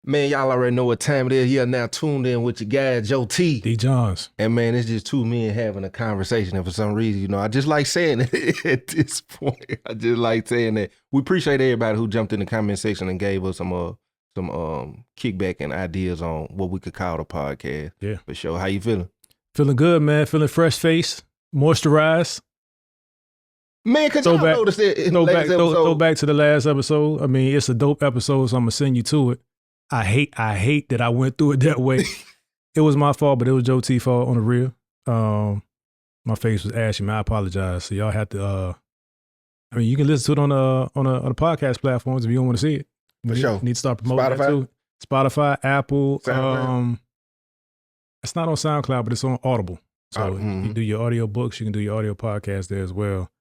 Man, y'all already know what time it is. You're now tuned in with your guy, Joe T. D. Johns. And man, it's just two men having a conversation. And for some reason, I just like saying it at this point. I just like saying that. We appreciate everybody who jumped in the comment section and gave us some kickback and ideas on what we could call the podcast. Yeah. For sure. How you feeling? Feeling good, man. Feeling fresh face, moisturized. Man, cause y'all noticed it in the last episode. Throw back to the last episode. I mean, it's a dope episode, so I'm gonna send you to it. I hate that I went through it that way. It was my fault, but it was Joe T's fault on the real. My face was ashy, man. I apologize. So y'all have to. I mean, you can listen to it on the podcast platforms if you don't want to see it. For sure. You need to start promoting that too. Spotify, Apple. SoundCloud. It's not on SoundCloud, but it's on Audible. So you can do your audio books. You can do your audio podcast there as well.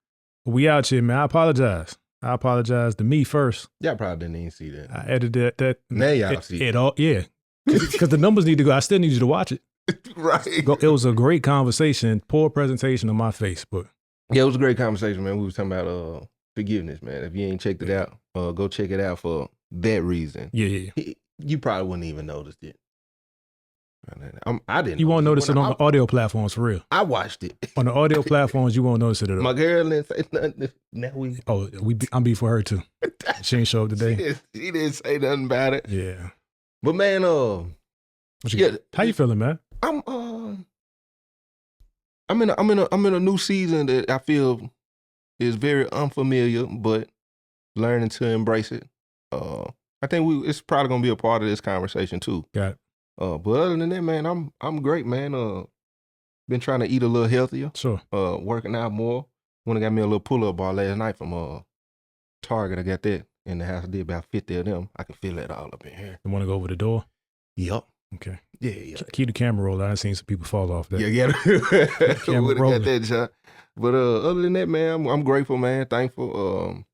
But we out here, man. I apologize. I apologize to me first. Y'all probably didn't even see that. I edited that. Now y'all see it. Yeah. Because the numbers need to go. I still need you to watch it. Right. It was a great conversation, poor presentation on my face, but. Yeah, it was a great conversation, man. We was talking about forgiveness, man. If you ain't checked it out, go check it out for that reason. Yeah. You probably wouldn't even notice it. I didn't. You won't notice it on the audio platforms for real. I watched it. On the audio platforms, you won't notice it at all. My girl didn't say nothing. Now I'm beef for her too. She ain't show up today. She didn't say nothing about it. Yeah. But man, how you feeling, man? I'm in a new season that I feel is very unfamiliar, but learning to embrace it. I think it's probably gonna be a part of this conversation too. Got it. But other than that, man, I'm great, man. Been trying to eat a little healthier. Sure. Working out more. Went and got me a little pull-up bar last night from Target. I got that in the house. I did about 50 of them. I can feel that all up in here. You want to go over the door? Yup. Okay. Yeah. Keep the camera rolling. I've seen some people fall off that. Yeah. Camera rolling. Got that shot. But other than that, man, I'm grateful, man. Thankful.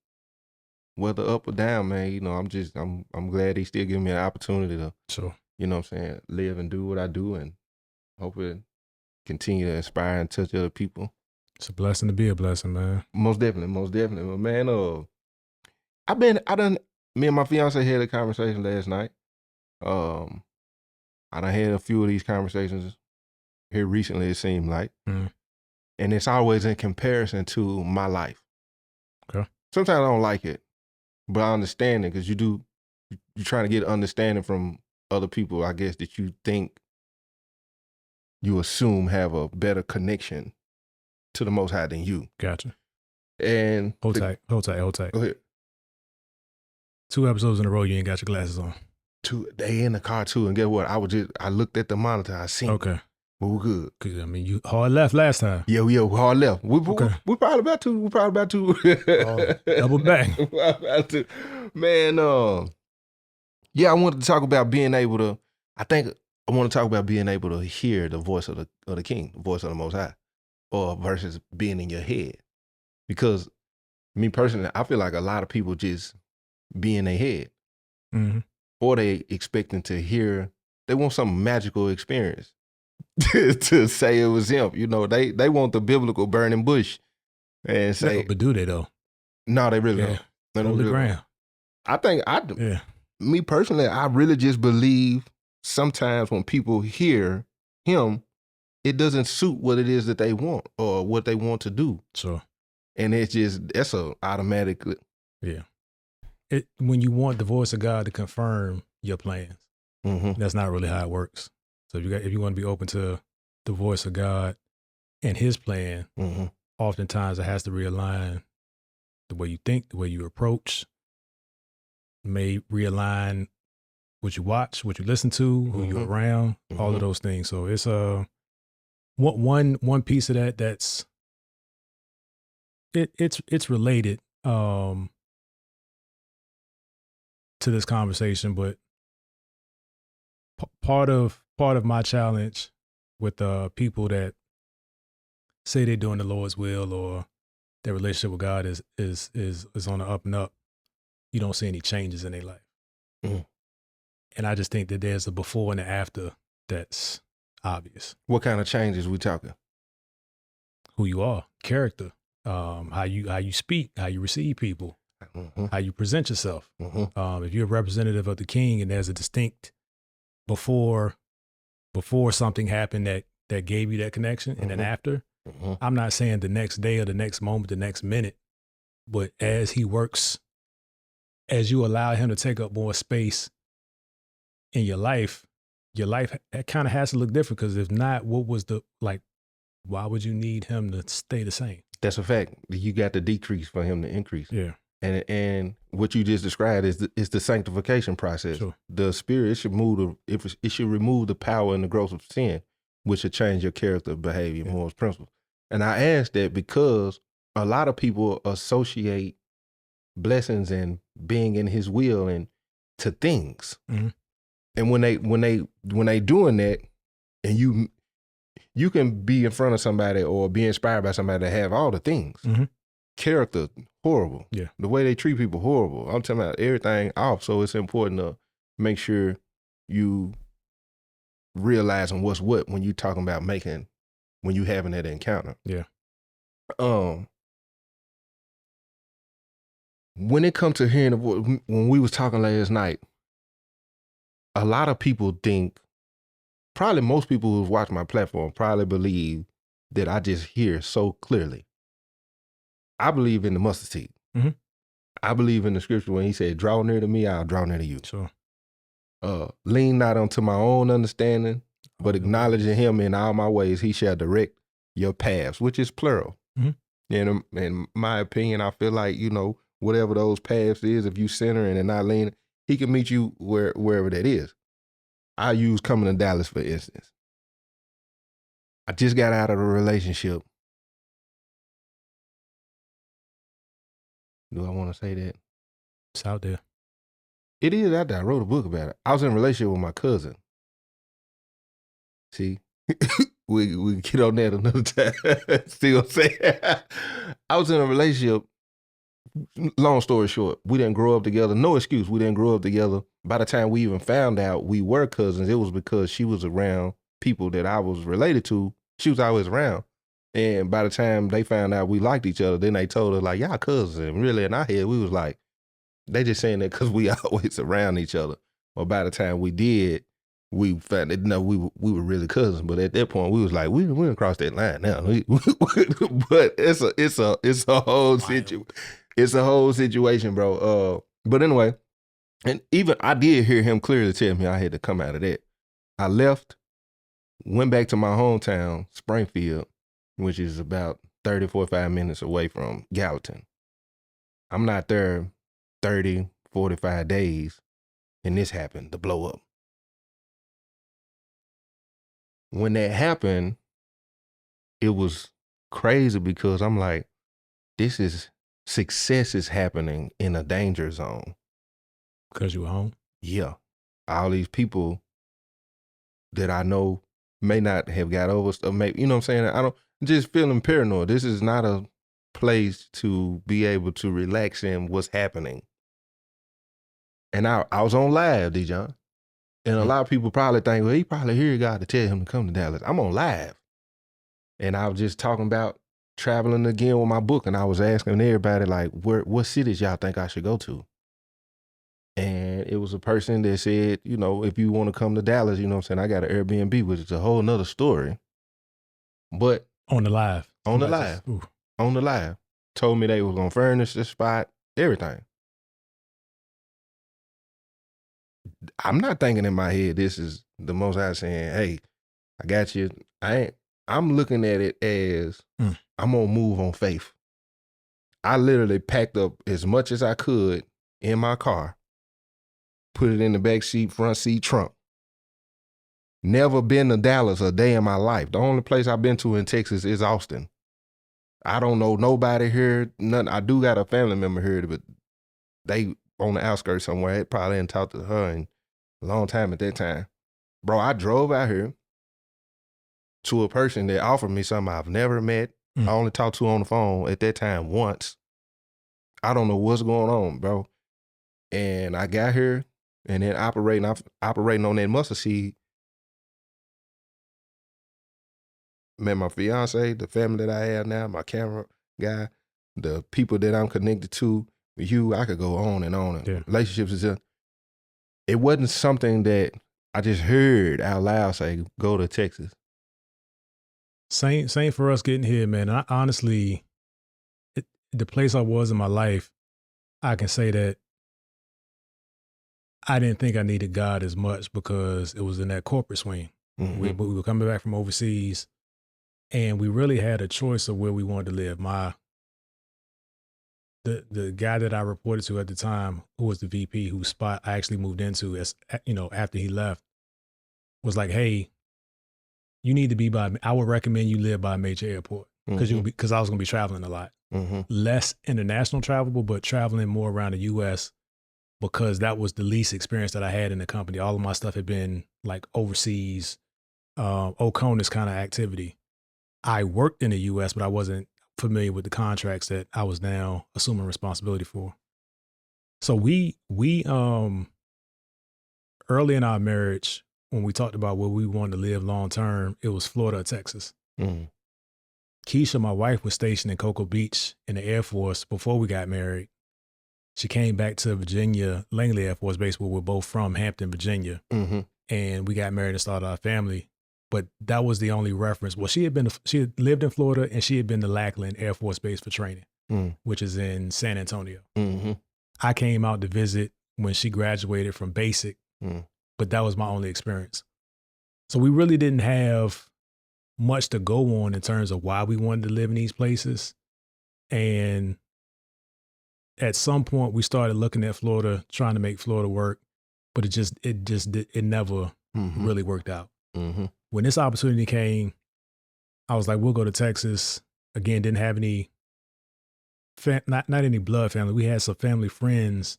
Whether up or down, man, I'm glad they still give me an opportunity to. Sure. You know what I'm saying? Live and do what I do, and hopefully continue to inspire and touch other people. It's a blessing to be a blessing, man. Most definitely. But man, me and my fiance had a conversation last night. I done had a few of these conversations here recently, it seemed like. Mm. And it's always in comparison to my life. Okay. Sometimes I don't like it, but I understand it because you're trying to get understanding from other people, I guess, that you think you assume have a better connection to the Most High than you. Gotcha. And hold tight. Go ahead. 2 episodes in a row, you ain't got your glasses on. 2, they in the car too, and guess what? I looked at the monitor, I seen. Okay. But we're good. Cause I mean, you hard left last time. Yeah, hard left. We probably about to. Double back. We're about to. Man, yeah, I wanted to talk about being able to. I want to talk about being able to hear the voice of the King, the voice of the Most High, or versus being in your head. Because me personally, I feel like a lot of people just be in their head, or they expecting to hear. They want some magical experience to say it was him. They want the biblical burning bush and say. But do they though? No, they really don't. They don't on the ground. I think I do. Yeah. Me personally, I really just believe sometimes when people hear him, it doesn't suit what it is that they want or what they want to do. Sure. And that's a automatic. Yeah. When you want the voice of God to confirm your plans, that's not really how it works. So if you want to be open to the voice of God and his plan, oftentimes it has to realign the way you think, the way you approach, may realign what you watch, what you listen to, who you're around, all of those things. So it's one piece of that that's it's related to this conversation, but part of my challenge with people that say they're doing the Lord's will or their relationship with God is on the up and up. You don't see any changes in their life. And I just think that there's a before and an after that's obvious. What kind of changes we talking? Who you are, character, how you speak, how you receive people. how you present yourself. If you're a representative of the king and there's a distinct before something happened that gave you that connection and then after, I'm not saying the next day or the next moment, the next minute, but as he works, as you allow him to take up more space in your life kind of has to look different, because if not, why would you need him to stay the same? That's a fact. You got to decrease for him to increase. Yeah. And what you just described is the sanctification process. Sure. The spirit, it should remove the power and the growth of sin, which should change your character, behavior, morals, principles. And I ask that because a lot of people associate blessings and being in his will and to things. And when they doing that, and you can be in front of somebody or be inspired by somebody that have all the things. Character, horrible. Yeah. The way they treat people, horrible. I'm talking about everything off. So it's important to make sure you realizing what's what when you talking about when you having that encounter. Yeah. When it comes to hearing the voice, when we was talking last night, a lot of people think, probably most people who watch my platform probably believe that I just hear so clearly. I believe in the mustard seed. I believe in the scripture when he said, draw near to me, I'll draw near to you. Sure. Lean not unto my own understanding, but acknowledging him in all my ways, he shall direct your paths, which is plural. And in my opinion, I feel like, whatever those paths is, if you center and not leaning, he can meet you wherever that is. I use coming to Dallas, for instance. I just got out of a relationship. Do I want to say that? It's out there. It is out there. I wrote a book about it. I was in a relationship with my cousin. See, we get on that another time. See what I'm saying? I was in a relationship. Long story short, we didn't grow up together. No excuse. We didn't grow up together. By the time we even found out we were cousins, it was because she was around people that I was related to. She was always around. And by the time they found out we liked each other, then they told us, like, y'all cousins. And really, in our head, we was like, they just saying that because we always around each other. But by the time we did, we found that, we were really cousins. But at that point, we was like, we didn't cross that line now. But it's a whole situation. It's a whole situation, bro. But anyway, and even I did hear him clearly tell me I had to come out of that. I left, went back to my hometown, Springfield, which is about 30, 45 minutes away from Gallatin. I'm not there 30, 45 days, and this happened, the blow up. When that happened, it was crazy because I'm like, success is happening in a danger zone. Because you were home? Yeah. All these people that I know may not have got over stuff. Maybe, you know what I'm saying? I'm just feeling paranoid. This is not a place to be able to relax in what's happening. And I was on live, D-John. And a lot of people probably think, well, he probably heard God to tell him to come to Dallas. I'm on live. And I was just talking about traveling again with my book. And I was asking everybody, like, what cities y'all think I should go to? And it was a person that said, if you want to come to Dallas, you know what I'm saying, I got an Airbnb, which is a whole nother story. But on the live. On the live. Told me they was going to furnish the spot, everything. I'm not thinking in my head, this is the Most High saying, hey, I got you. I'm looking at it as I'm going to move on faith. I literally packed up as much as I could in my car, put it in the back seat, front seat, trunk. Never been to Dallas a day in my life. The only place I've been to in Texas is Austin. I don't know nobody here, nothing. I do got a family member here, but they on the outskirts somewhere. I probably hadn't talked to her in a long time at that time. Bro, I drove out here to a person that offered me something I've never met. I only talked to on the phone at that time once. I don't know what's going on, bro. And I got here and then operating on that mustard seed. Met my fiance, the family that I have now, my camera guy, the people that I'm connected to. You, I could go on and on. Yeah. Relationships is just, it wasn't something that I just heard out loud say, go to Texas. Same for us getting here, man. I honestly, the place I was in my life, I can say that I didn't think I needed God as much because it was in that corporate swing. Mm-hmm. We were coming back from overseas, and we really had a choice of where we wanted to live. The guy that I reported to at the time, who was the VP, whose spot I actually moved into, as after he left, was like, "Hey, you need to be by. I would recommend you live by a major airport because I was going to be traveling a lot, less international travel, but traveling more around the U.S." Because that was the least experience that I had in the company. All of my stuff had been like overseas, OCONUS kind of activity. I worked in the U.S., but I wasn't familiar with the contracts that I was now assuming responsibility for. So we early in our marriage, when we talked about where we wanted to live long term, it was Florida or Texas. Mm. Keisha, my wife, was stationed in Cocoa Beach in the Air Force before we got married. She came back to Virginia, Langley Air Force Base, where we're both from, Hampton, Virginia. And we got married and started our family. But that was the only reference. Well, she had lived in Florida, and she had been to Lackland Air Force Base for training, which is in San Antonio. I came out to visit when she graduated from basic, but that was my only experience. So we really didn't have much to go on in terms of why we wanted to live in these places. And at some point we started looking at Florida, trying to make Florida work, but it never really worked out. When this opportunity came, I was like, we'll go to Texas. Again, didn't have any, not any blood family. We had some family friends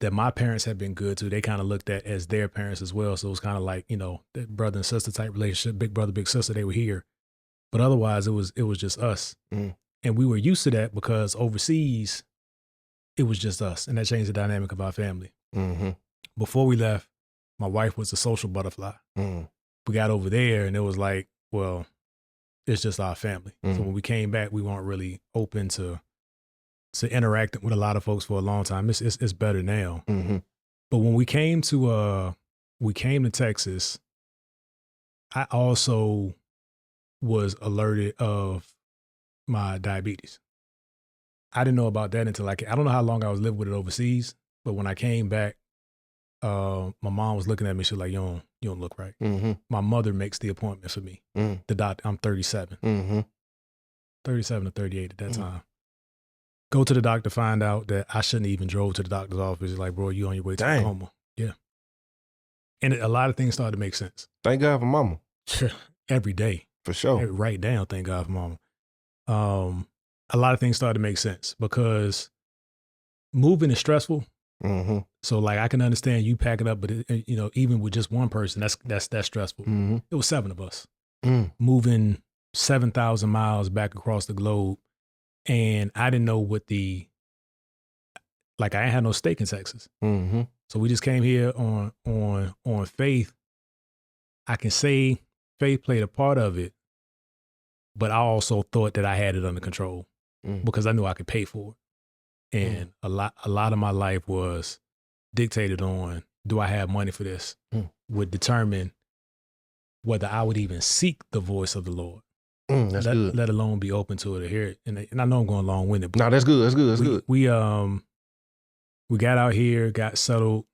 that my parents had been good to. They kind of looked at as their parents as well. So it was kind of like, that brother and sister type relationship, big brother, big sister, they were here. But otherwise it was just us. And we were used to that because overseas, it was just us. And that changed the dynamic of our family. Before we left, my wife was a social butterfly. We got over there and it was like, well, it's just our family. So when we came back, we weren't really open to interacting with a lot of folks for a long time. It's better now. But when we came to Texas, I also was alerted of my diabetes. I didn't know about that until I don't know how long I was living with it overseas, but when I came back, my mom was looking at me. She was like, you don't look right. My mother makes the appointment for me. The doctor, I'm 37. 37 or 38 at that time. Go to the doctor, find out that I shouldn't even drove to the doctor's office. He's like, bro, you on your way to a coma. Yeah. And a lot of things started to make sense. Thank God for mama. Every day. For sure. Right down, thank God for mama. A lot of things started to make sense because moving is stressful. So like I can understand you packing up, but even with just one person, that's stressful. It was 7 of us moving 7,000 miles back across the globe. And I didn't know I ain't had no stake in Texas. So we just came here on faith. I can say faith played a part of it, but I also thought that I had it under control because I knew I could pay for it. And a lot of my life was dictated on, do I have money for this? Would determine whether I would even seek the voice of the Lord. That's good. Let alone be open to it or hear it. And I know I'm going long-winded. No, that's good. That's good. That's good. We got out here, got settled,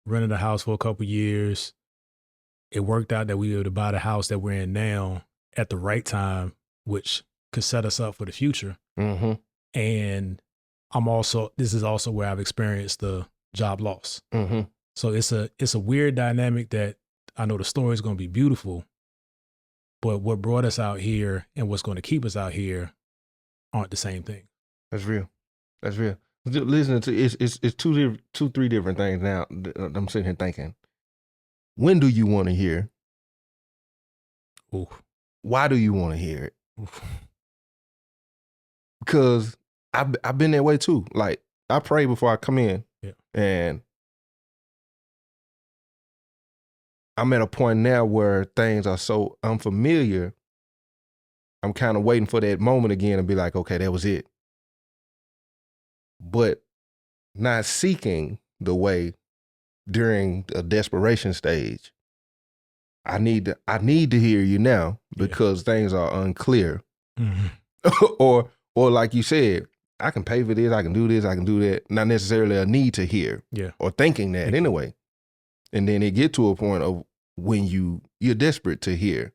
rented a house for a couple years. It worked out that we were able to buy the house that we're in now at the right time, which could set us up for the future. And this is also where I've experienced the job loss. So it's a weird dynamic that I know the story is going to be beautiful, but what brought us out here and what's going to keep us out here aren't the same thing. That's real. That's real. Listening to it's 3 different things now. I'm sitting here thinking, when do you want to hear? Ooh. Why do you want to hear it? Oof. Because I've been that way too. Like I pray before I come in, and I'm at a point now where things are so unfamiliar. I'm kind of waiting for that moment again and be like, okay, that was it. But not seeking the way during a desperation stage. I need to hear you now because things are unclear. or like you said, I can pay for this, I can do this, I can do that. Not necessarily a need to hear or thinking that anyway. And then it get to a point of when you're desperate to hear.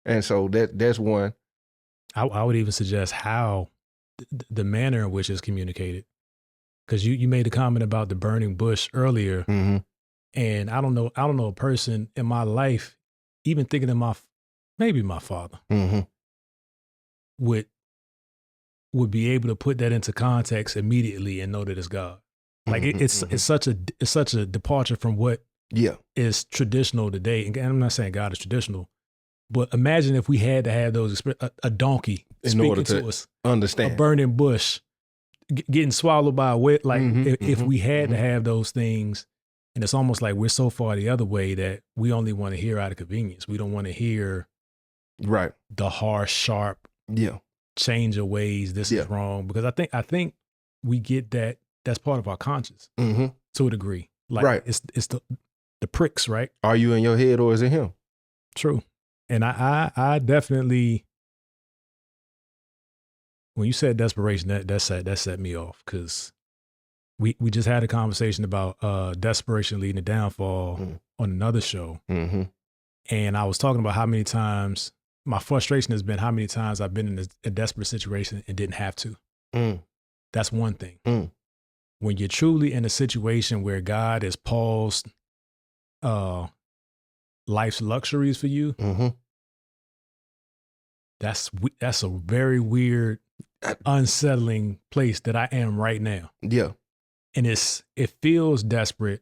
And so that's one. I would even suggest how the manner in which it's communicated. Because you made a comment about the burning bush earlier. And I don't know a person in my life, even thinking of maybe my father, would be able to put that into context immediately and know that it's God. Like it's such a departure from what is traditional today. And I'm not saying God is traditional, but imagine if we had to have those a donkey in order to us, understand a burning bush, getting swallowed by a whale. Like if we had to have those things. And it's almost like we're so far the other way that we only want to hear out of convenience. We don't want to hear the harsh, sharp change of ways. This is wrong. Because I think we get that that's part of our conscience to a degree. Like it's the pricks, right? Are you in your head or is it him? True. And I definitely, when you said desperation, that set me off because we just had a conversation about desperation leading to downfall on another show. And I was talking about how many times, my frustration has been how many times I've been in a desperate situation and didn't have to. That's one thing. When you're truly in a situation where God has paused life's luxuries for you, that's a very weird, unsettling place that I am right now. Yeah. And it feels desperate,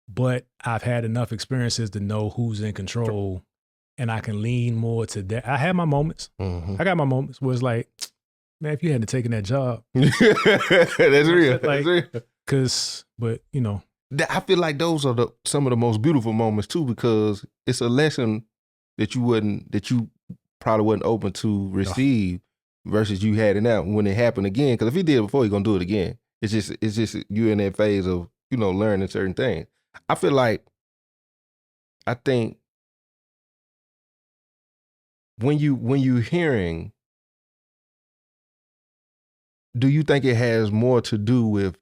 but I've had enough experiences to know who's in control, and I can lean more to that. I had my moments. I got my moments where it's like, man, if you hadn't taken that job, that's real. That's real. But you know, I feel like those are some of the most beautiful moments too, because it's a lesson that you probably wasn't open to receive versus you had it now when it happened again. Because if he did it before, he's gonna do it again. It's just you in that phase of, learning certain things. I feel like, I think when you hearing, do you think it has more to do with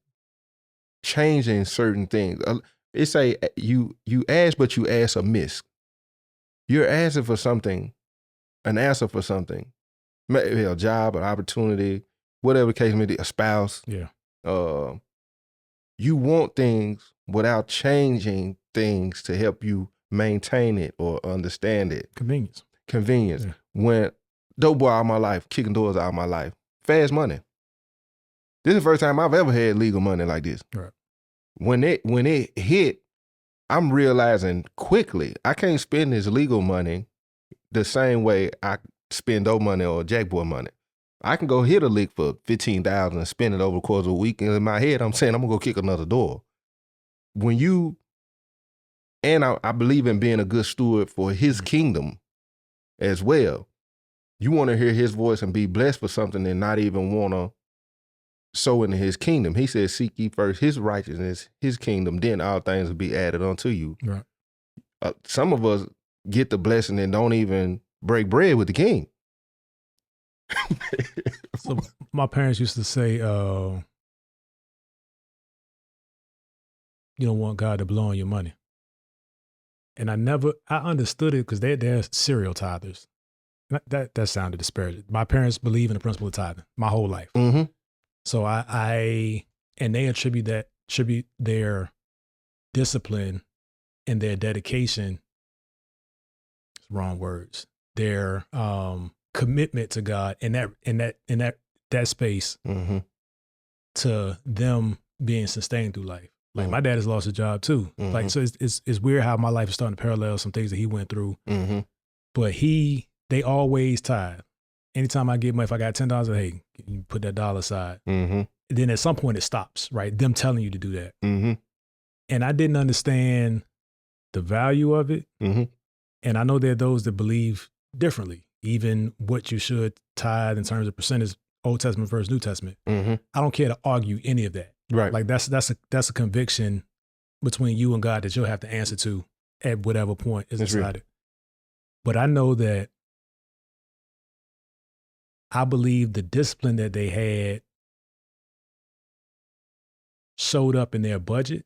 changing certain things? It's say you ask, but you ask amiss. You're asking for something, an answer for something, maybe a job, an opportunity, whatever the case may be, a spouse. Yeah. You want things without changing things to help you maintain it or understand it. Convenience. Yeah. When dope boy out of my life, kicking doors out of my life, fast money. This is the first time I've ever had legal money like this. Right. When it hit, I'm realizing quickly I can't spend this legal money the same way I spend dope money or jackboy money. I can go hit a lick for $15,000 and spend it over the course of a week. And in my head, I'm saying I'm gonna go kick another door. I believe in being a good steward for his kingdom as well. You want to hear his voice and be blessed for something and not even want to sow into his kingdom. He says, seek ye first his righteousness, his kingdom, then all things will be added unto you. Right. Some of us get the blessing and don't even break bread with the king. So my parents used to say, you don't want God to blow on your money. And I understood it because they're serial tithers. That sounded disparaging. My parents believe in the principle of tithing my whole life. So and they attribute their discipline and their dedication, wrong words, their commitment to God in that space to them being sustained through life. Like my dad has lost his job too. Like, so it's weird how my life is starting to parallel some things that he went through. But they always tithe. Anytime I get money, if I got $10, hey, you put that dollar aside. And then at some point it stops, right? Them telling you to do that. And I didn't understand the value of it. And I know there are those that believe differently, even what you should tithe in terms of percentage, Old Testament versus New Testament. I don't care to argue any of that. Right. Like that's a conviction between you and God that you'll have to answer to at whatever point is decided. But I know that I believe the discipline that they had showed up in their budget,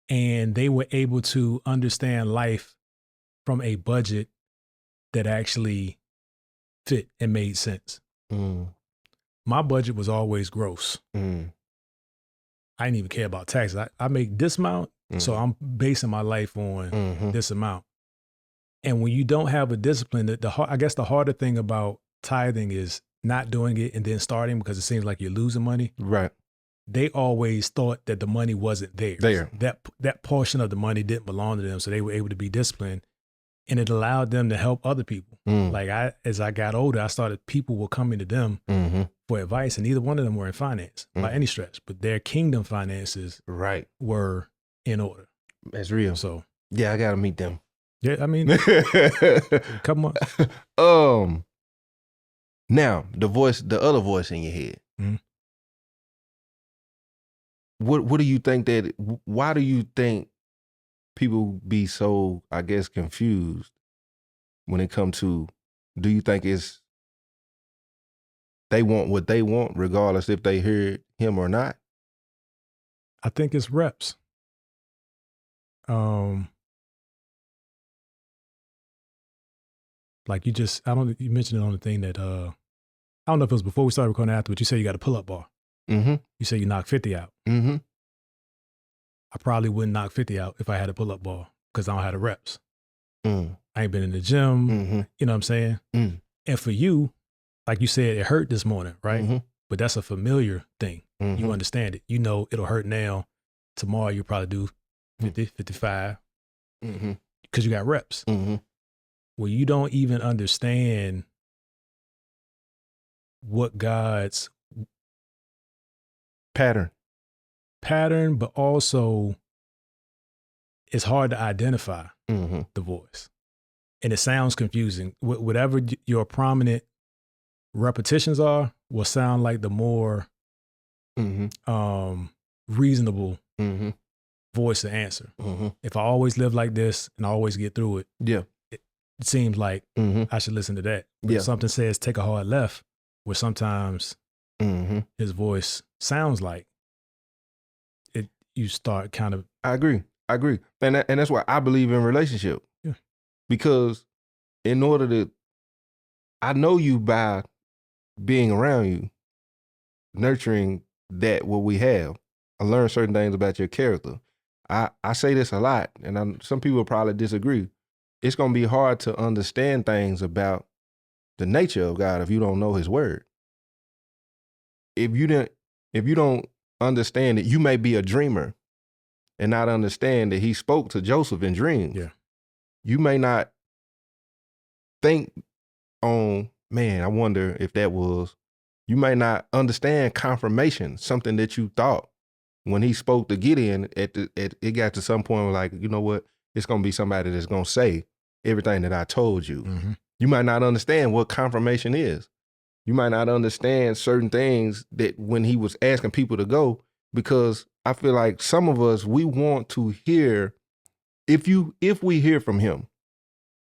and they were able to understand life from a budget that actually fit and made sense. My budget was always gross. I didn't even care about taxes. I make this amount, so I'm basing my life on this amount. And when you don't have a discipline, I guess the harder thing about tithing is not doing it and then starting because it seems like you're losing money. Right. They always thought that the money wasn't theirs. That portion of the money didn't belong to them, so they were able to be disciplined, and it allowed them to help other people. Like as I got older, people were coming to them for advice, and neither one of them were in finance by any stretch, but their kingdom finances were in order. That's real. So yeah, I gotta meet them. Yeah, I mean, a couple months. Now the other voice in your head. What do you think why do you think people be so, I guess, confused when it comes to, do you think it's they want what they want regardless if they hear him or not? I think it's reps. Like you mentioned it on the thing that, I don't know if it was before we started recording after, but you said you got a pull-up bar. You said you knock 50 out. I probably wouldn't knock 50 out if I had a pull-up bar because I don't have the reps. I ain't been in the gym, you know what I'm saying? And for you, like you said, it hurt this morning, right? But that's a familiar thing. You understand it. You know it'll hurt now. Tomorrow you'll probably do 50, 55 because you got reps. Well, you don't even understand what God's pattern, but also it's hard to identify the voice. And it sounds confusing. Whatever your prominent repetitions are will sound like the more reasonable voice to answer. If I always live like this and I always get through it, it seems like I should listen to that. But if something says take a hard left, where sometimes his voice sounds like it, you start kind of. I agree. And that's why I believe in relationship. Yeah. Because in order to, I know you by being around you, nurturing that what we have. I learned certain things about your character. I say this a lot, and some people probably disagree. It's going to be hard to understand things about the nature of God if you don't know his word. If you don't understand it, you may be a dreamer and not understand that he spoke to Joseph in dreams. Yeah. You may not think on, man, I wonder if that was, you may not understand confirmation, something that you thought when he spoke to Gideon, it got to some point where like, you know what, it's going to be somebody that's going to say everything that I told you. You might not understand what confirmation is. You might not understand certain things that when he was asking people to go, because I feel like some of us, we want to hear, if we hear from him,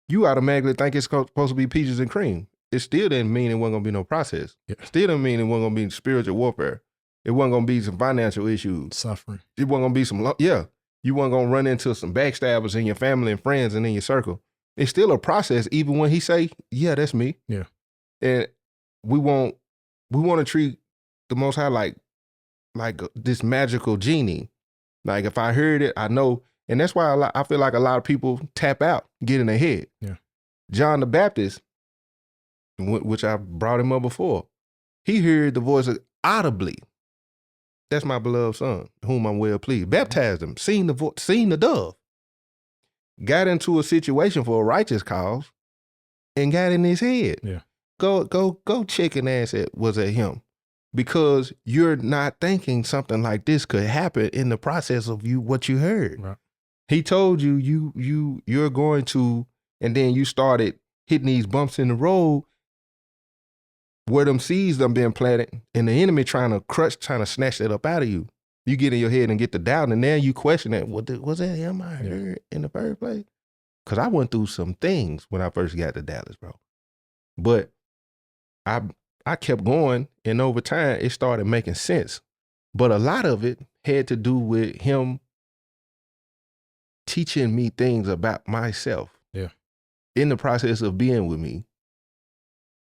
you automatically think it's supposed to be peaches and cream. It still didn't mean it wasn't going to be no process. Yeah. Still didn't mean it wasn't going to be spiritual warfare. It wasn't going to be some financial issues. Suffering. It wasn't going to be some, you weren't going to run into some backstabbers in your family and friends and in your circle. It's still a process, even when he say, yeah, that's me. Yeah. And we want to treat the Most High like this magical genie. Like if I heard it, I know. And that's why I feel like a lot of people tap out, get in their head. Yeah. John the Baptist, which I brought him up before, he heard the voice audibly. That's my beloved son, whom I'm well pleased. Baptized him, seen the dove. Got into a situation for a righteous cause and got in his head. Yeah. Go check an ass was at him, because you're not thinking something like this could happen in the process of what you heard. Right. He told you're going to, and then you started hitting these bumps in the road. where them seeds done been planted and the enemy trying to snatch that up out of you. You get in your head and get the doubt, and now you question that. Was that him I heard in the first place? Because I went through some things when I first got to Dallas, bro. But I kept going, and over time, it started making sense. But a lot of it had to do with him teaching me things about myself. Yeah. In the process of being with me,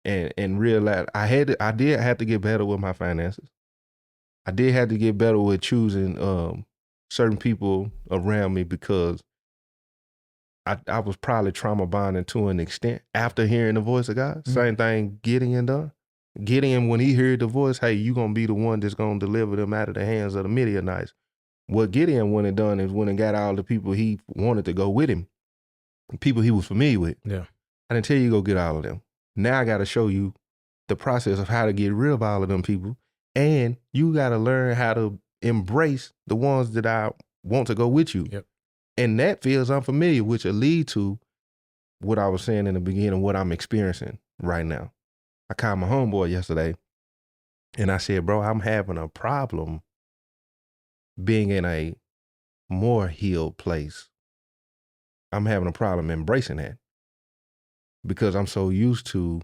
and realize I did have to get better with my finances. I did have to get better with choosing certain people around me, because I was probably trauma bonding to an extent after hearing the voice of God. Mm-hmm. Same thing Gideon done. Gideon, when he heard the voice, hey, you gonna be the one that's gonna deliver them out of the hands of the Midianites. What Gideon went and done is went and got all the people he wanted to go with him, people he was familiar with. Yeah. I didn't tell you to go get all of them. Now I got to show you the process of how to get rid of all of them people. And you got to learn how to embrace the ones that I want to go with you. Yep. And that feels unfamiliar, which will lead to what I was saying in the beginning, what I'm experiencing right now. I called my homeboy yesterday and I said, bro, I'm having a problem being in a more healed place. I'm having a problem embracing that because I'm so used to,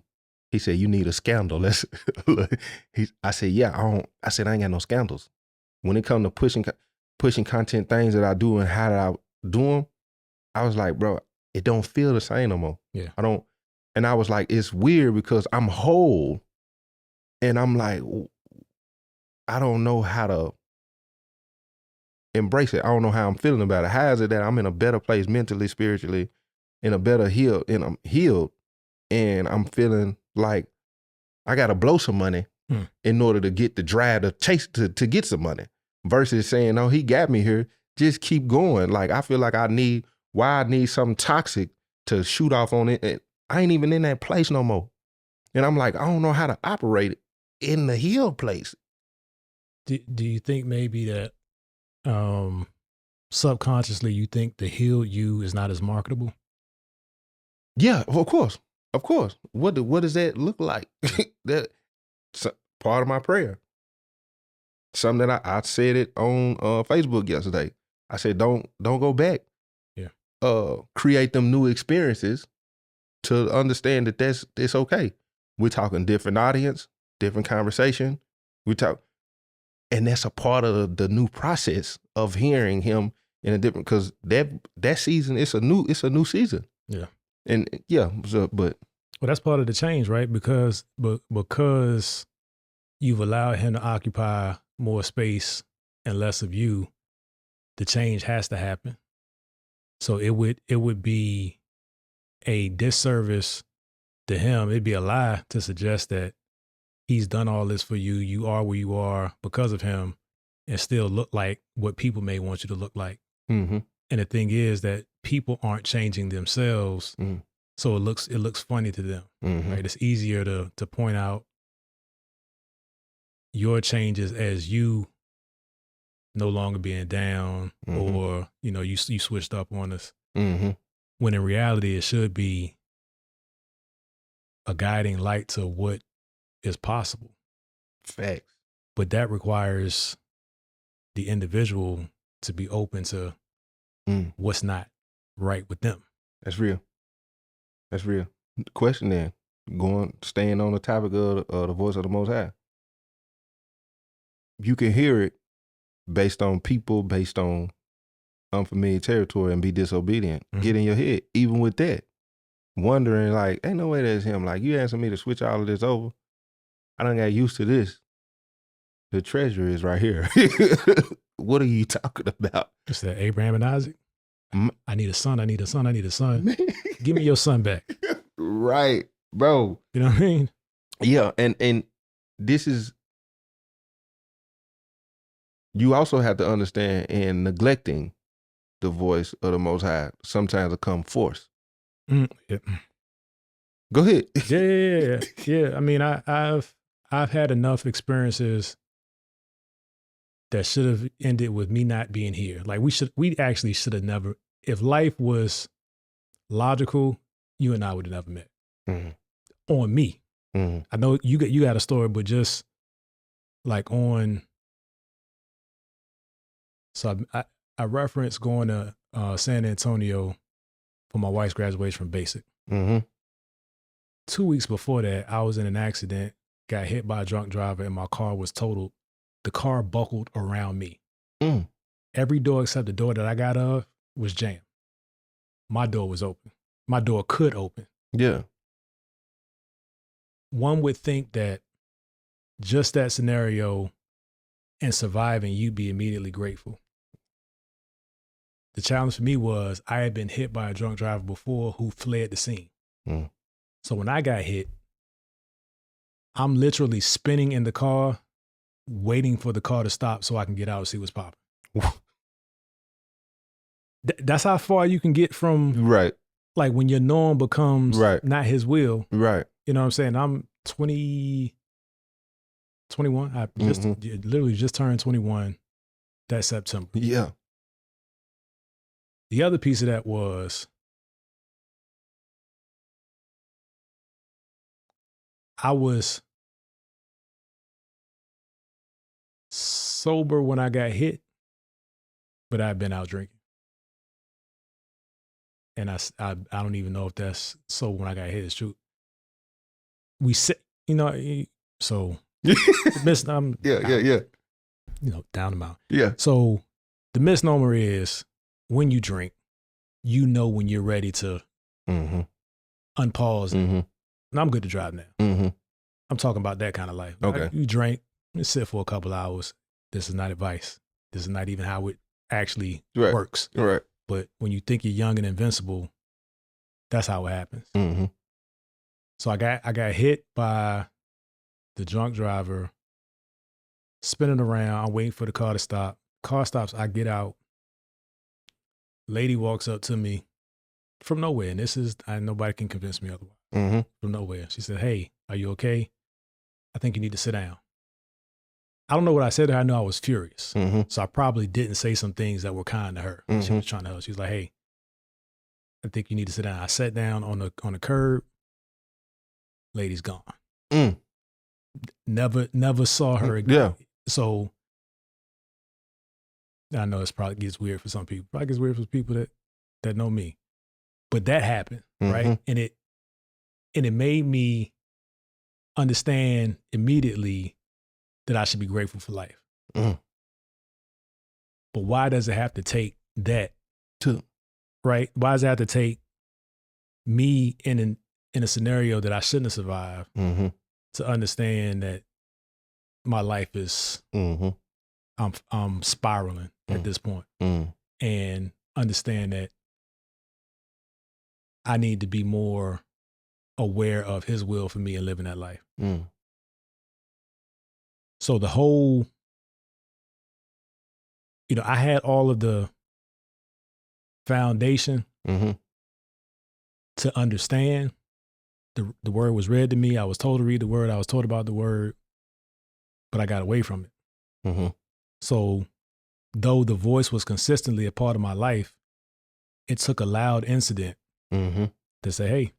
he said, you need a scandal. I said, yeah, I said, I ain't got no scandals. When it comes to pushing content things that I do and how I do them, I was like, bro, it don't feel the same no more. Yeah. And I was like, it's weird because I'm whole and I'm like, I don't know how to embrace it. I don't know how I'm feeling about it. How is it that I'm in a better place mentally, spiritually, in a better healed, and I'm healed, and I'm feeling like I got to blow some money in order to get the drive to chase, to get some money, versus saying, oh, he got me here. Just keep going. Like, I feel like I need something toxic to shoot off on it. And I ain't even in that place no more. And I'm like, I don't know how to operate it in the healed place. Do you think maybe that subconsciously you think the healed you is not as marketable? Yeah, of course. Of course. What does that look like? That's part of my prayer. Something that I said it on Facebook yesterday. I said, don't go back. Yeah. Create them new experiences to understand that it's okay. We're talking different audience, different conversation. And that's a part of the new process of hearing him in a different, because that season, it's a new season. Yeah. And but well, that's part of the change, right? Because you've allowed him to occupy more space and less of you, the change has to happen. So it would be a disservice to him. It'd be a lie to suggest that he's done all this for you. You are where you are because of him, and still look like what people may want you to look like. Mm-hmm. And the thing is that people aren't changing themselves, so it looks funny to them. Mm-hmm. Right? It's easier to point out your changes as you no longer being down, or you switched up on us. Mm-hmm. When in reality, it should be a guiding light to what is possible. Facts. But that requires the individual to be open to what's not right with them. That's real. That's real. Question then, staying on the topic of the voice of the Most High. You can hear it based on people, based on unfamiliar territory, and be disobedient. Get in your head, even with that. Wondering like, ain't no way that's him. Like, you asking me to switch all of this over. I done got used to this. The treasure is right here. What are you talking about? It's that Abraham and Isaac. I need a son. I need a son. I need a son. Give me your son back. Right, bro. You know what I mean? Yeah, and this is, you also have to understand, in neglecting the voice of the Most High, sometimes it come force. Yeah. Go ahead. Yeah. I mean, I've had enough experiences that should have ended with me not being here. Like, we actually should have never, if life was logical, you and I would have never met. On me. I know you got a story, but just like on. So I referenced going to San Antonio for my wife's graduation from basic. 2 weeks before that, I was in an accident, got hit by a drunk driver, and my car was totaled. The car buckled around me. Every door except the door that I got of was jammed. My door was open. My door could open. Yeah. One would think that just that scenario and surviving, you'd be immediately grateful. The challenge for me was I had been hit by a drunk driver before who fled the scene. So when I got hit, I'm literally spinning in the car, waiting for the car to stop so I can get out and see what's popping. That's how far you can get from, right? Like when your norm becomes not his will. Right. You know what I'm saying? I'm 21. I literally just turned 21 that September. Yeah. The other piece of that was I was sober when I got hit, but I'd been out drinking. And I don't even know if that's sober when I got hit is true. We said, so I'm yeah. Down the mountain. Yeah. So the misnomer is when you drink, you know when you're ready to unpause. And I'm good to drive now. I'm talking about that kind of life. Okay. You drink, you sit for a couple hours. This is not advice. This is not even how it actually works. Right. But when you think you're young and invincible, that's how it happens. So I got hit by the drunk driver, spinning around. I'm waiting for the car to stop. Car stops. I get out. Lady walks up to me from nowhere, and this is nobody can convince me otherwise. From nowhere, she said, "Hey, are you okay? I think you need to sit down." I don't know what I said to her. I know I was furious. So I probably didn't say some things that were kind to her. She was trying to help. She was like, "Hey, I think you need to sit down." I sat down on the curb. Lady's gone. Never saw her again. Yeah. So I know it probably gets weird for some people. Probably gets weird for people that know me. But that happened, right? And it made me understand immediately that I should be grateful for life. But why does it have to take that too? Right? Why does it have to take me in a scenario that I shouldn't have survived to understand that my life is I'm spiraling at this point, and understand that I need to be more aware of his will for me and living that life. So the whole, I had all of the foundation to understand. The word was read to me. I was told to read the word. I was told about the word, but I got away from it. So though the voice was consistently a part of my life, it took a loud incident to say, hey,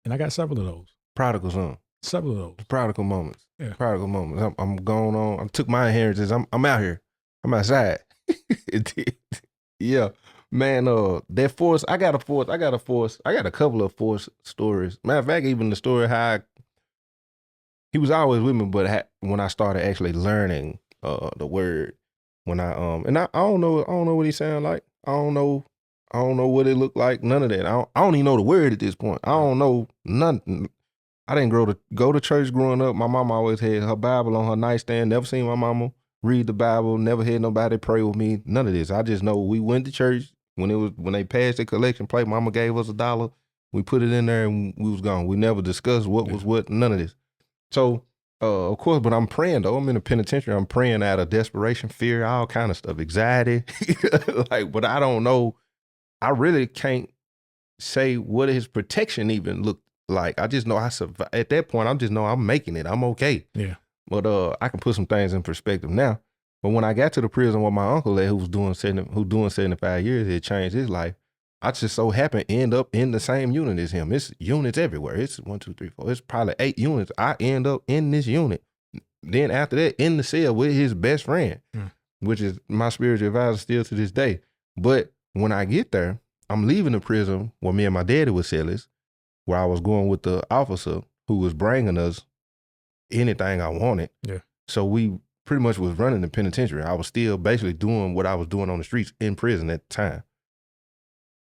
and I got several of those. Prodigal son. Several of those. Prodigal moments. Yeah. Prodigal moments. I'm going on. I took my inheritance. I'm out here. I'm outside. Yeah. Man, that force, I got a couple of force stories. Matter of fact, even the story how he was always with me, but when I started actually learning the word, when I don't know what he sound like. I don't know what it looked like. None of that. I don't even know the word at this point. I don't know nothing. I didn't go to church growing up. My mama always had her Bible on her nightstand. Never seen my mama read the Bible. Never had nobody pray with me. None of this. I just know we went to church when they passed the collection plate. Mama gave us $1. We put it in there and we was gone. We never discussed what was what. None of this. So of course, but I'm praying though. I'm in the penitentiary. I'm praying out of desperation, fear, all kind of stuff, anxiety. But I don't know. I really can't say what his protection even looked like. I just know I survived. At that point, I just know I'm making it. I'm okay. Yeah. But I can put some things in perspective now. But when I got to the prison with my uncle who was doing 75 years, it changed his life. I just so happen end up in the same unit as him. It's units everywhere. It's 1, 2, 3, 4. It's probably 8 units. I end up in this unit. Then after that, in the cell with his best friend, which is my spiritual advisor still to this day. But when I get there, I'm leaving the prison where me and my daddy was cellies, where I was going with the officer who was bringing us anything I wanted. Yeah. So we pretty much was running the penitentiary. I was still basically doing what I was doing on the streets in prison at the time.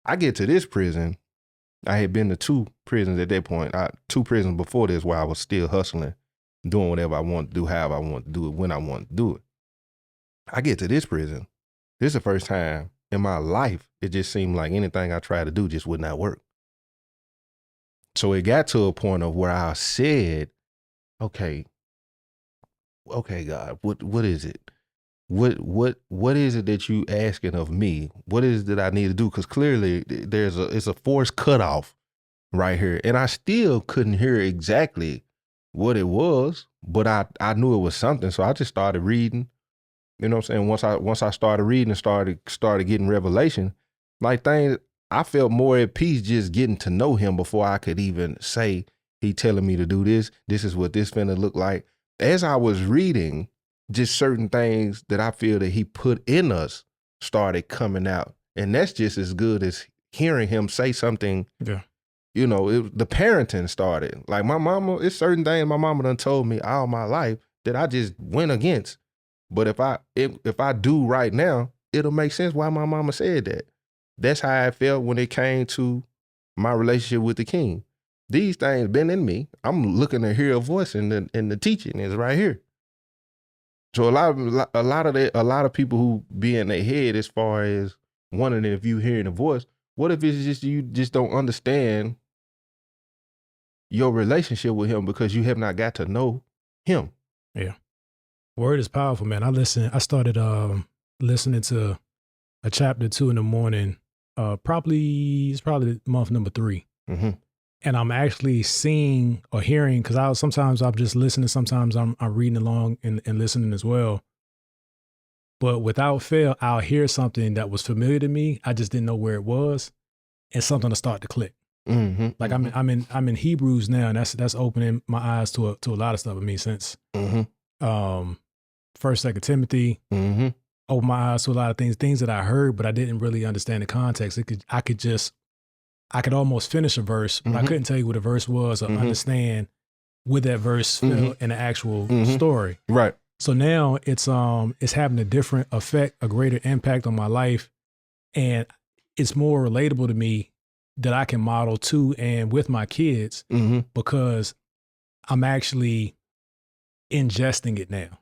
I get to this prison. I had been to 2 prisons at that point. 2 prisons before this where I was still hustling, doing whatever I wanted to do, however I wanted to do it, when I wanted to do it. I get to this prison. This is the first time in my life it just seemed like anything I tried to do just would not work. So it got to a point of where I said, okay, God, what is it? What is it that you asking of me? What is it that I need to do? Because clearly it's a forced cutoff right here. And I still couldn't hear exactly what it was, but I knew it was something. So I just started reading. You know what I'm saying? Once I started reading and started getting revelation, like things, I felt more at peace just getting to know him before I could even say, he telling me to do this. This is what this finna look like. As I was reading, just certain things that I feel that he put in us started coming out. And that's just as good as hearing him say something. Yeah. You know, the parenting started. Like my mama, it's certain things my mama done told me all my life that I just went against. But if I do right now, it'll make sense why my mama said that. That's how I felt when it came to my relationship with the King. These things been in me. I'm looking to hear a voice, and the teaching is right here. So a lot of people who be in their head as far as wondering if you hearing a voice, what if it's just you just don't understand your relationship with him because you have not got to know him? Yeah. Word is powerful, man. I started listening to a chapter 2 in the morning. It's probably month number 3. Mm-hmm. And I'm actually seeing or hearing, because sometimes I'm just listening, sometimes I'm reading along and listening as well. But without fail, I'll hear something that was familiar to me. I just didn't know where it was, and something will start to click. Mm-hmm. Like I'm in Hebrews now, and that's opening my eyes to a lot of stuff with me since 1st, 2nd Timothy. Mm-hmm. Opened my eyes to a lot of things that I heard, but I didn't really understand the context. I could almost finish a verse, but I couldn't tell you what a verse was or understand where that verse fell in the actual story. Right. So now it's having a different effect, a greater impact on my life, and it's more relatable to me that I can model to and with my kids because I'm actually ingesting it now.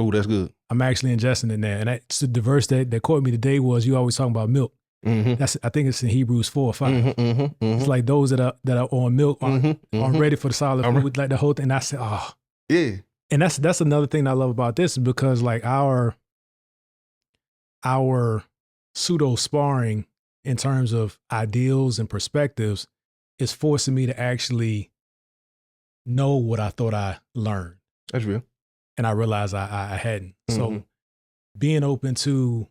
Oh, that's good. I'm actually ingesting it now. And the verse that caught me today was, you always talking about milk. I think it's in Hebrews 4 or 5. It's like those that are on milk aren't ready for the solid food, like the whole thing. And I said, oh. Yeah. And that's another thing I love about this, because like our pseudo sparring in terms of ideals and perspectives is forcing me to actually know what I thought I learned. That's real. And I realized I hadn't. So being open to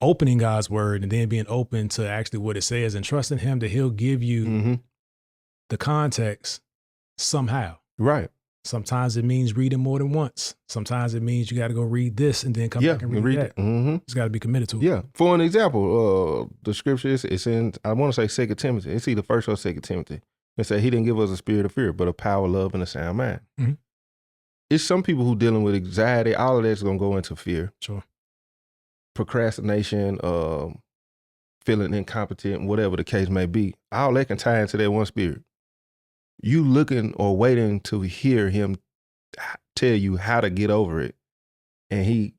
opening God's word and then being open to actually what it says and trusting him that he'll give you the context somehow. Right. Sometimes it means reading more than once. Sometimes it means you got to go read this and then come back and read that. It's got to be committed to it. Yeah. For an example, the scripture it's in, I want to say 2 Timothy. It's either 1st or 2 Timothy. It said he didn't give us a spirit of fear, but a power, love, and a sound mind. It's some people who dealing with anxiety. All of that's going to go into fear. Sure. Procrastination, feeling incompetent, whatever the case may be. All that can tie into that one spirit. You looking or waiting to hear him tell you how to get over it. And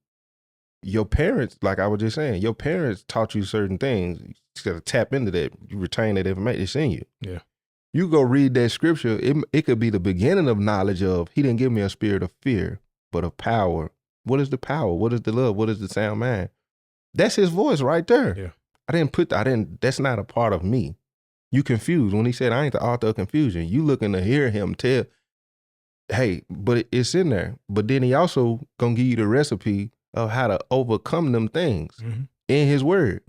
your parents, like I was just saying, your parents taught you certain things. You just got to tap into that. You retain that information. It's in you. Yeah. You go read that scripture, it could be the beginning of knowledge of, he didn't give me a spirit of fear, but of power. What is the power? What is the love? What is the sound mind? That's his voice right there. Yeah. That's not a part of me. You confused. When he said, I ain't the author of confusion, you looking to hear him tell, hey, but it's in there. But then he also gonna give you the recipe of how to overcome them things in his word.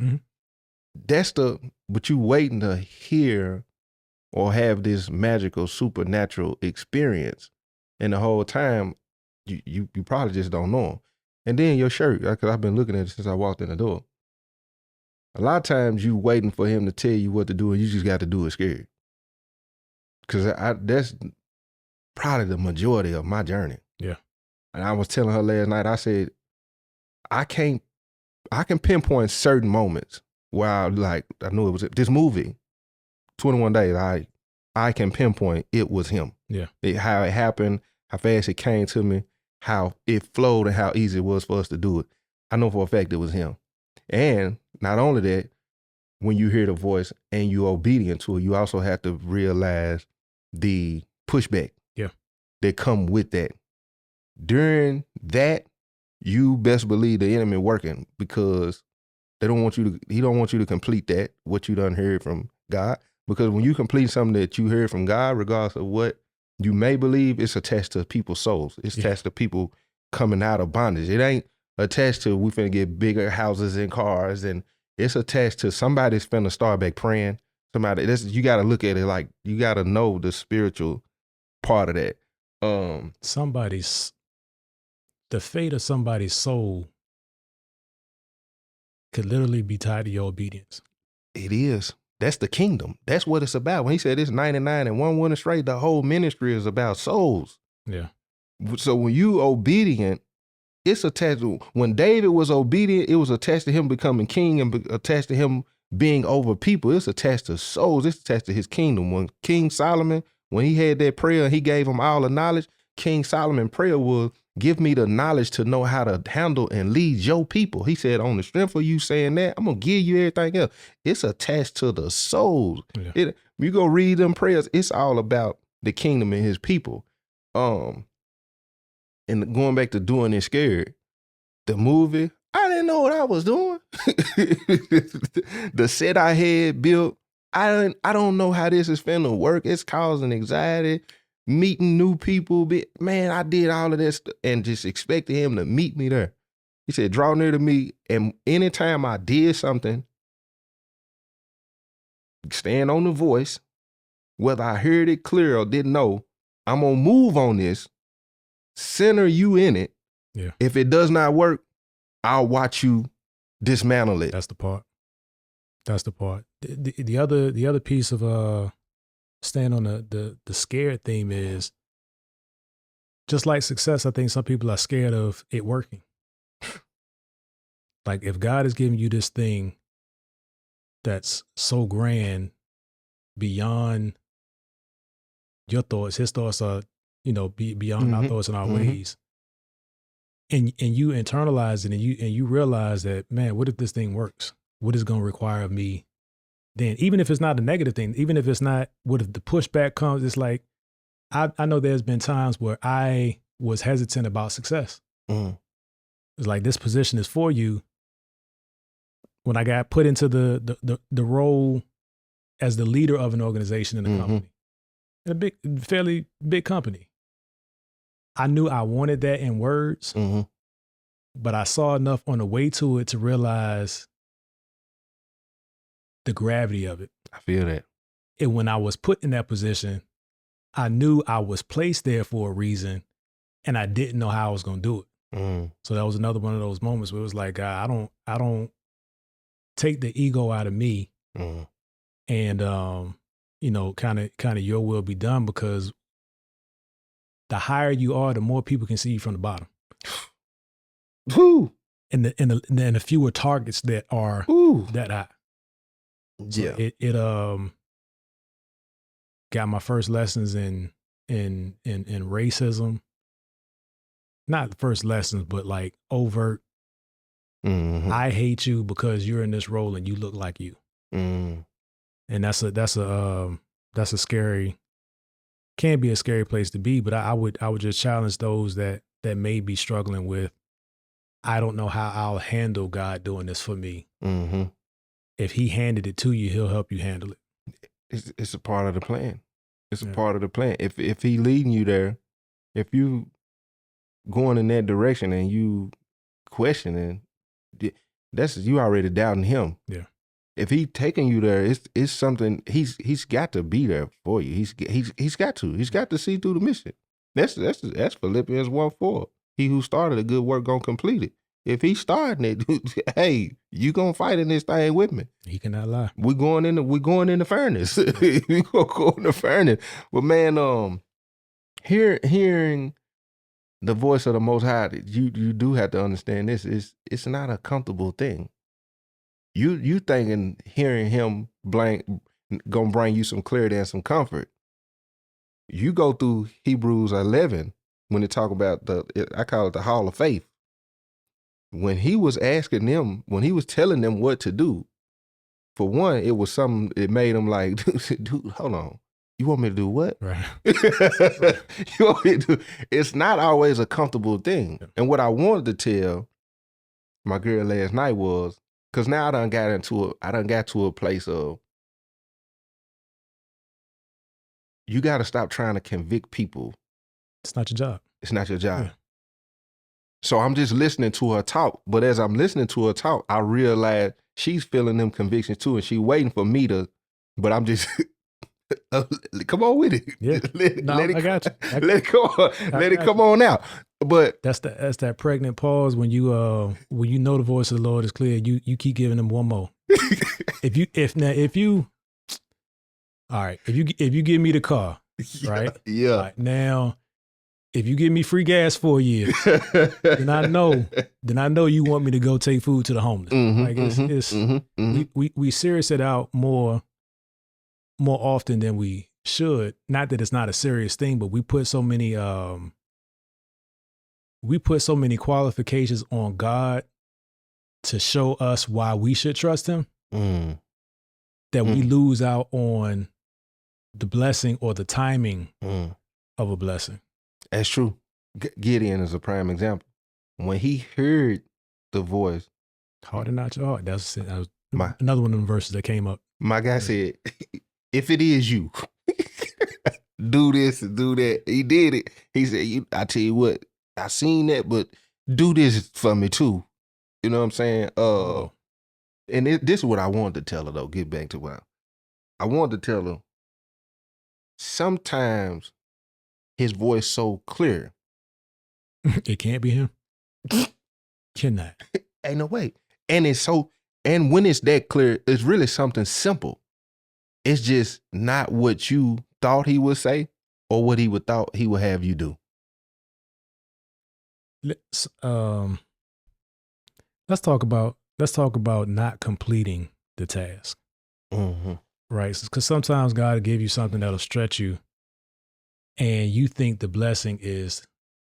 but you waiting to hear or have this magical supernatural experience, and the whole time you probably just don't know him. And then your shirt, because I've been looking at it since I walked in the door. A lot of times you waiting for him to tell you what to do, and you just got to do it scared. Because that's probably the majority of my journey. Yeah. And I was telling her last night, I said, I can pinpoint certain moments where I knew it was this movie, 21 Days, I can pinpoint it was him. Yeah. How it happened, how fast it came to me, how it flowed, and how easy it was for us to do it. I know for a fact it was him. And not only that, when you hear the voice and you're obedient to it, you also have to realize the pushback that come with that. During that, you best believe the enemy working, because he don't want you to complete that, what you done heard from God. Because when you complete something that you heard from God, regardless of what you may believe, it's attached to people's souls. It's attached to people coming out of bondage. It ain't attached to we finna get bigger houses and cars, and it's attached to somebody's finna start back praying. You got to look at it like you got to know the spiritual part of that. The fate of somebody's soul could literally be tied to your obedience. It is. That's the kingdom. That's what it's about. When he said it's 99 and one winning straight, the whole ministry is about souls. Yeah. So when you obedient, it's attached to, when David was obedient, it was attached to him becoming king and attached to him being over people. It's attached to souls. It's attached to his kingdom. When King Solomon, when he had that prayer and he gave him all the knowledge, King Solomon prayer was, give me the knowledge to know how to handle and lead your people. He said, on the strength of you saying that, I'm going to give you everything else. It's attached to the souls. Yeah. You go read them prayers, it's all about the kingdom and his people. And going back to doing it scared, the movie, I didn't know what I was doing. The set I had built, I don't know how this is finna work. It's causing anxiety. Meeting new people, man, I did all of this and just expected him to meet me there. He said, draw near to me, and anytime I did something, stand on the voice, whether I heard it clear or didn't know, I'm going to move on this, center you in it. Yeah. If it does not work, I'll watch you dismantle it. That's the part. The other piece of staying on the scared theme is, just like success, I think some people are scared of it working. Like, if God is giving you this thing that's so grand beyond your thoughts, his thoughts are, beyond our thoughts and our ways. And you internalize it and you realize that, man, what if this thing works? What is going to require of me? Then, even if it's not a negative thing, even if it's not, what if the pushback comes? It's like, I know there's been times where I was hesitant about success. It's like, this position is for you. When I got put into the role as the leader of an organization in a company, in a fairly big company, I knew I wanted that in words, but I saw enough on the way to it to realize the gravity of it. I feel that. And when I was put in that position, I knew I was placed there for a reason, and I didn't know how I was going to do it. So that was another one of those moments where it was like, God, I don't take the ego out of me, and kind of your will be done, because the higher you are, the more people can see you from the bottom. Woo! And the fewer targets that are that high. So yeah. It got my first lessons in racism. Not the first lessons, but like overt. I hate you because you're in this role and you look like you. And that's a scary, can be a scary place to be. But I would just challenge those that may be struggling with, I don't know how I'll handle God doing this for me. If he handed it to you, he'll help you handle it. It's a part of the plan. It's a part of the plan. If he leading you there, if you going in that direction and you questioning, that's you already doubting him. Yeah. If he taking you there, it's something he's got to be there for you. He's got to see through the mission. That's Philippians 1:4. He who started a good work gonna complete it. If he's starting it, hey, you gonna fight in this thing with me. He cannot lie. We're going in the furnace. We gonna go in the furnace. But man, hearing the voice of the Most High, you do have to understand this. It's not a comfortable thing. You thinking hearing him gonna bring you some clarity and some comfort. You go through Hebrews 11 when they talk about I call it the Hall of Faith. When he was asking them, when he was telling them what to do, for one, it was something, it made them like, dude, hold on. You want me to do what? Right. You want me to do? It's not always a comfortable thing. Yeah. And what I wanted to tell my girl last night was, because now I done got to a place of, you got to stop trying to convict people. It's not your job. It's not your job. Yeah. So I'm just listening to her talk. But as I'm listening to her talk, I realize she's feeling them convictions too. And she waiting for me to, but I'm just, come on with it. Yeah. I got you. Let it go. Let it come on out. But that's that pregnant pause when you know the voice of the Lord is clear. You keep giving them one more. If you give me the car, right? Yeah. Right, now, if you give me free gas for a year, then I know you want me to go take food to the homeless. We serious it out more often than we should. Not that it's not a serious thing, but we put so many qualifications on God to show us why we should trust him that we lose out on the blessing or the timing of a blessing. That's true. Gideon is a prime example. When he heard the voice, harden not your heart. That was another one of the verses that came up. My guy said, if it is you, do this and do that. He did it. He said, I tell you what, I seen that, but do this for me too. You know what I'm saying? And this is what I wanted to tell her though. Get back to what I wanted to tell her. Sometimes his voice so clear. It can't be him. Cannot. Ain't no way. And when it's that clear, it's really something simple. It's just not what you thought he would say or what he would thought he would have you do. Let's talk about not completing the task. Mm-hmm. Right? Because sometimes God will give you something that'll stretch you, and you think the blessing is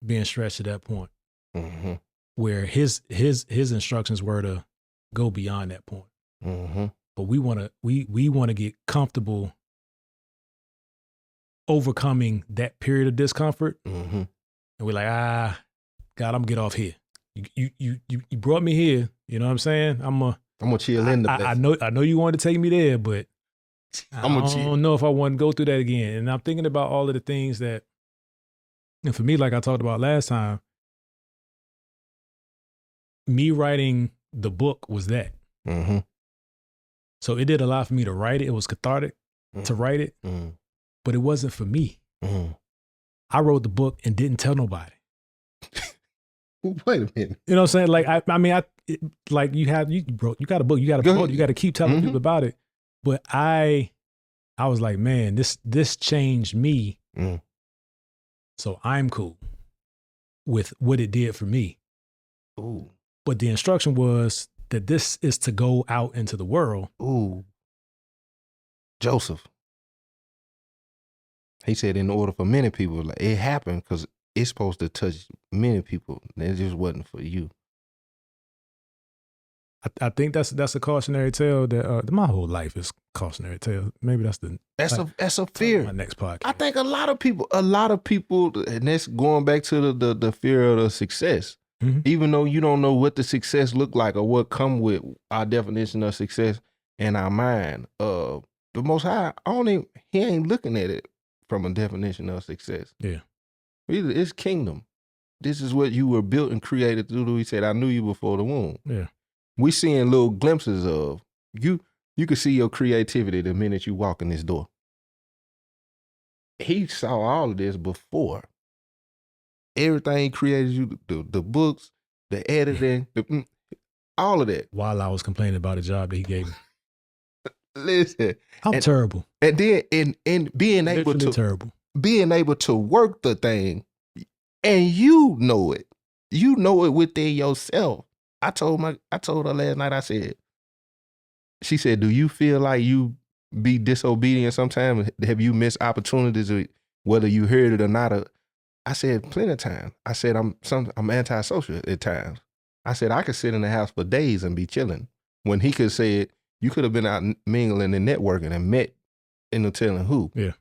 being stretched to that point, where his instructions were to go beyond that point. But we want to get comfortable overcoming that period of discomfort, and we're like, God, I'm gonna get off here. You brought me here. You know what I'm saying? I'm gonna chill in the blessing. I know you wanted to take me there, but I don't know if I want to go through that again. And I'm thinking about all of the things that, and for me, like I talked about last time, me writing the book was that. So it did a lot for me to write it. It was cathartic to write it, but it wasn't for me. I wrote the book and didn't tell nobody. Wait a minute. You know what I'm saying? Like, you got a book, you got a book, you got to keep telling people about it. But I was like, man, this changed me. So I'm cool with what it did for me. Ooh. But the instruction was that this is to go out into the world. Ooh. Joseph. He said in order for many people, like it happened because it's supposed to touch many people. It just wasn't for you. I think that's a cautionary tale that my whole life is cautionary tale. Maybe that's a fear. My next podcast. I think a lot of people, and that's going back to the fear of the success. Even though you don't know what the success look like or what come with our definition of success in our mind, the Most High, he ain't looking at it from a definition of success. Yeah, it's kingdom. This is what you were built and created to do. He said, "I knew you before the womb." Yeah. We seeing little glimpses of you. You can see your creativity the minute you walk in this door. He saw all of this before. Everything he created, you the books, the editing, all of that. While I was complaining about a job that he gave me. Listen, I'm terrible. And then in being able to terrible. Being able to work the thing, and you know it within yourself. I told her last night. I said, she said, "Do you feel like you be disobedient sometimes? Have you missed opportunities, whether you heard it or not?" I said, "Plenty of times." I said, I'm antisocial at times. I said, I could sit in the house for days and be chilling. When he could say, you could have been out mingling and networking and met in no telling who. Yeah.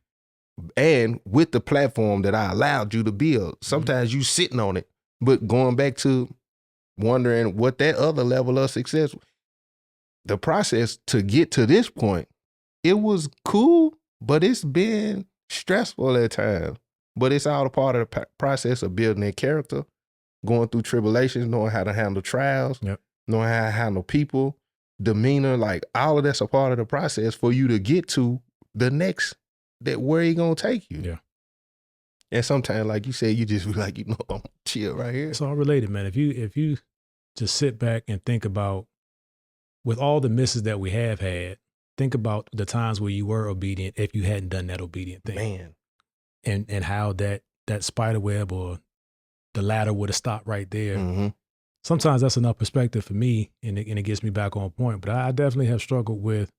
And with the platform that I allowed you to build, sometimes you sitting on it, but going back to wondering what that other level of success, the process to get to this point, it was cool, but it's been stressful at times. But it's all a part of the process of building their character, going through tribulations, knowing how to handle trials, knowing how to handle people, demeanor, like all of that's a part of the process for you to get to the next, that where he gonna take you. Yeah. And sometimes, like you said, you just be like, I'm chill right here. It's all related, man. If you just sit back and think about, with all the misses that we have had, think about the times where you were obedient if you hadn't done that obedient thing. Man. And how that spider web or the ladder would have stopped right there. Mm-hmm. Sometimes that's enough perspective for me, and it gets me back on point. But I definitely have struggled with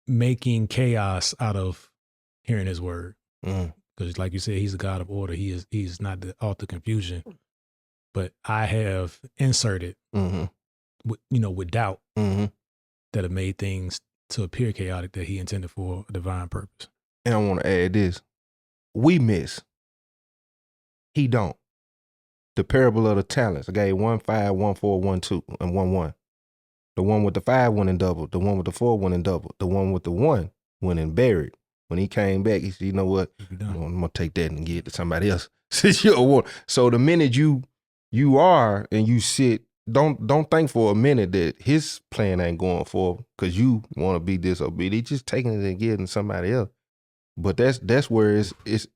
making chaos out of hearing his word. Because like you said, he's a God of order. He's not the author of confusion. But I have inserted, with doubt that have made things to appear chaotic that he intended for a divine purpose. And I want to add this. We miss. He don't. The parable of the talents. I gave 1, 5, 1, 4, 1, 2, and 1, 1. The one with the 5 went and doubled. The one with the 4 went and doubled. The one with the 1 went and buried. When he came back, he said, you know what? I'm going to take that and give it to somebody else. So the minute you are and you sit, don't think for a minute that his plan ain't going forward because you want to be disobedient. He's just taking it and giving it to somebody else. But that's where it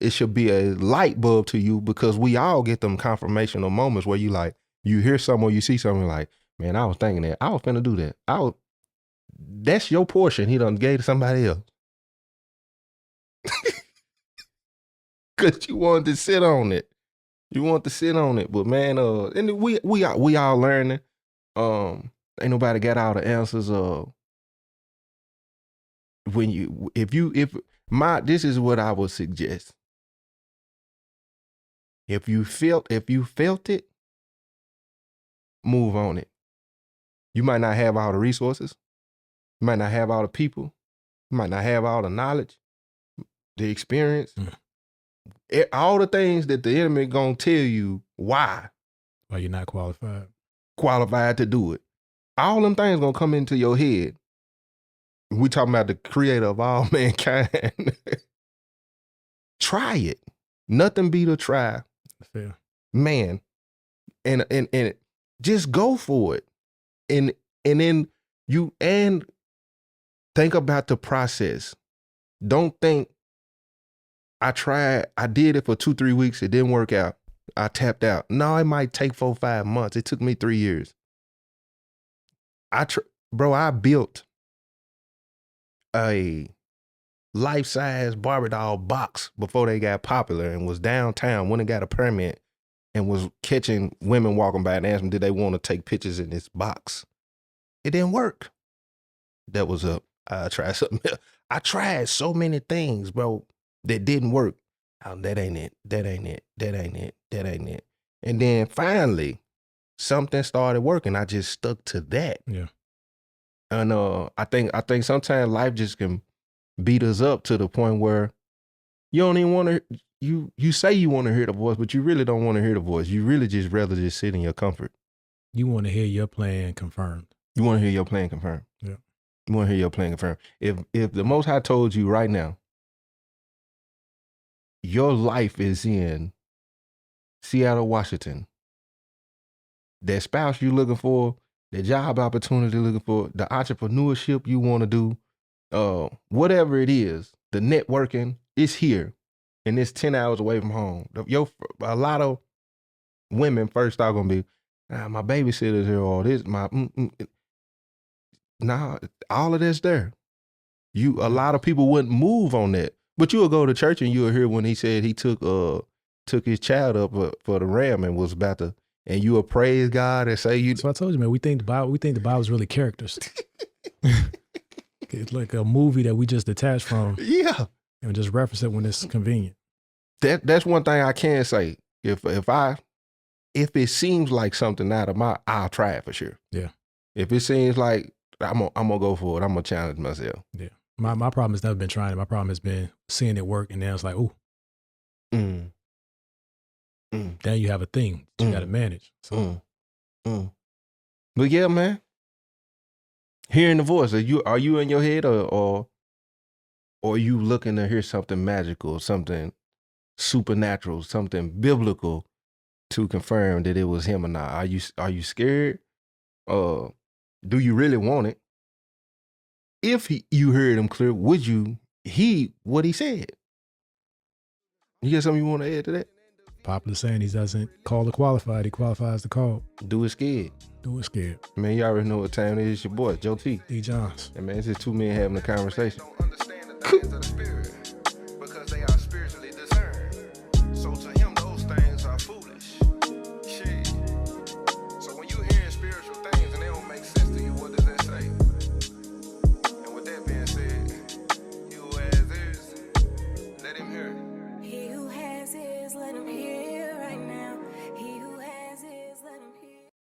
should be a light bulb to you, because we all get them confirmational moments where you hear something or you see something like, man, I was thinking that. I was finna do that. That's your portion. He done gave to somebody else. Cause you wanted to sit on it. But man, and we all learning. Ain't nobody got all the answers. This is what I would suggest. If you felt it, move on it. You might not have all the resources. You might not have all the people. You might not have all the knowledge, the experience, all the things that the enemy gonna tell you why you're not qualified to do it. All them things gonna come into your head. We talking about the creator of all mankind. Try it. Nothing beat a try. Fair. Man. And just go for it. And then you think about the process. Don't think I did it for 2-3 weeks, it didn't work out, I tapped out. No, it might take 4-5 months. It took me 3 years. I built a life-size Barbie doll box before they got popular and was downtown, went and got a permit and was catching women walking by and asking them, did they want to take pictures in this box? It didn't work. That was I tried something else. I tried so many things, bro, that didn't work. Oh, that ain't it. That ain't it. That ain't it. That ain't it. And then finally, something started working. I just stuck to that. Yeah. And I think sometimes life just can beat us up to the point where you don't even want to. You say you want to hear the voice, but you really don't want to hear the voice. You really just rather just sit in your comfort. You want to hear your plan confirmed. You want to hear your plan confirmed. Yeah. You want to hear your plan confirmed. If the Most High told you right now, your life is in Seattle, Washington, that spouse you looking for, the job opportunity looking for, the entrepreneurship you want to do, whatever it is, the networking is here, and it's 10 hours away from home. A lot of women first are gonna be, my babysitter's here, or this, nah, all of that's there. A lot of people wouldn't move on that, but you'll go to church and you'll hear when he said he took his child up for the ram and was about to, and you will praise God and say you. So I told you, man, we think the Bible's really characters. It's like a movie that we just detach from. Yeah. And just reference it when it's convenient. That's one thing I can say. If it seems like something out of I'll try it for sure. Yeah. If it seems like I'm gonna go for it, I'm gonna challenge myself. Yeah. My problem has never been trying it. My problem has been seeing it work, and then it's like, ooh. Then you have a thing that you got to manage. So. But yeah, man, hearing the voice, are you in your head, or are you looking to hear something magical, something supernatural, something biblical to confirm that it was him or not? Are you scared? Do you really want it? If you heard him clear, would you heed what he said? You got something you want to add to that? Popular saying, he doesn't call the qualified, he qualifies the call. Do it scared. Do it scared. Man, you already know what time it is. It's your boy, Joe T. D. Johns. And man, it's just two men having a conversation.